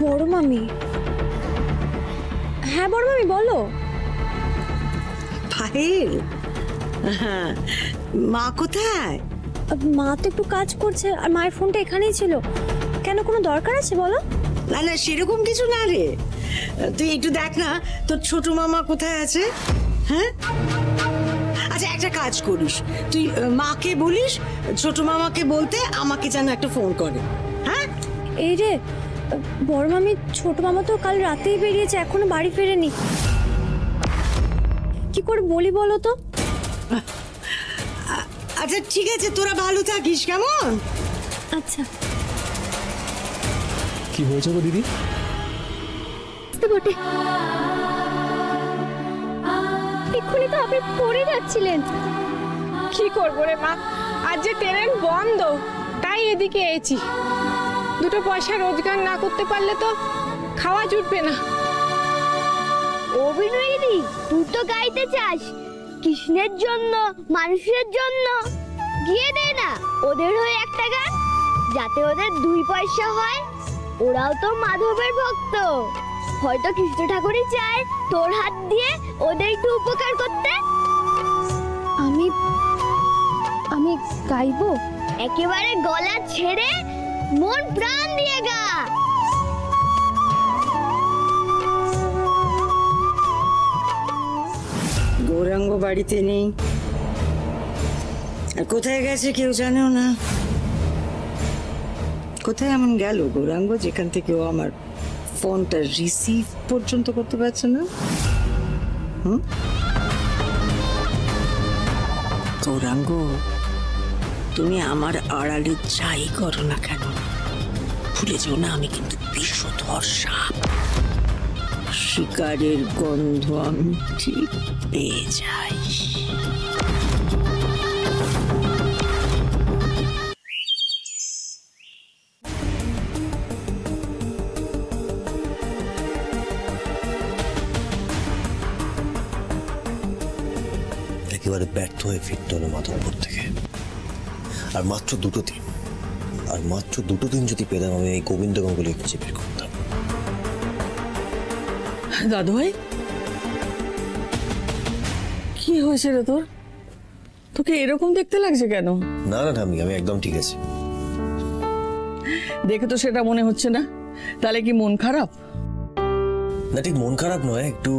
বড় মামি। হ্যাঁ বড় মামি বলো। পায়েল, হ্যাঁ, মা কোথায়? মা তো একটু কাজ করছে, আর মায়ের ফোনটা এখানেই ছিল। কেন, কোনো দরকার আছে বলো? না না, সেরকম কিছু না রে। তুই একটু দেখ না তোর ছোট মামা কোথায় আছে। হ্যাঁ, আচ্ছা একটা কাজ করিস, তুই মাকে বলিস ছোট মামাকে বলতে আমাকে যেন একটা ফোন করে। হ্যাঁ এই রে বড় মামি, ছোট মামা তো কাল রাতেই বেরিয়েছে, এখনো বাড়ি ফেরেনি। কি করে বলি বলো তো? আচ্ছা ঠিক আছে, তোরা ভালো থাকিস কেমন? আচ্ছা। কি হয়েছে গো দিদি? বটে, এক্ষুনি তো আপনি পড়ে যাচ্ছিলেন। কি করবো রে মা, আজ যে ট্রেন বন্ধ, তাই এদিকে এসেছি। দুটো পয়সা রোজগার না করতে পারলে তো খাওয়া জুটবে না। অভিনয়ী তুই তো গাইতে চাস কৃষ্ণের জন্য, মানুষের জন্য, গিয়ে দে না ওদের হয়ে একটা গান, যাতে ওদের 2 পয়সা হয়। ওরাও তো মাধবের ভক্ত, হয়তো কৃষ্ণ ঠাকুরই চায় তোর হাত দিয়ে ওদের একটু উপকার করতে। আমি আমি গাইবো? একেবারে গলা ছেড়ে মন প্রাণ দিয়ে গা। গৌরাঙ্গ বাড়িতে নেই, আর কোথায় গেছে কেউ জানেও না। কোথায় এমন গেল গৌরাঙ্গ যেখান থেকে ও আমার ফোনটা রিসিভ পর্যন্ত করতে পারছে না? গৌরাঙ্গ, তুমি আমার আড়ালে যাই করো না কেন, ভুলে যেও না আমি কিন্তু বিষধর সাপ। শিকারের গন্ধ আমি ঠিক পেয়ে যাই। একেবারে ব্যর্থ হয়ে ফিরতে হলো মাধবপুর থেকে। আর মাত্র 2 দিন, আর মাত্র 2 দিন যদি পেতাম আমি এই গোবিন্দ গাঙ্গুলি খুঁজে বের করতাম। দাদু ভাই, কি হয়েছে রে তোর? তোকে এরকম দেখতে লাগছে কেন? না না ঠাম্মি, আমি একদম ঠিক আছি। দেখে তো সেটা মনে হচ্ছে না। তাহলে কি মন খারাপ? না ঠিক মন খারাপ নয়, একটু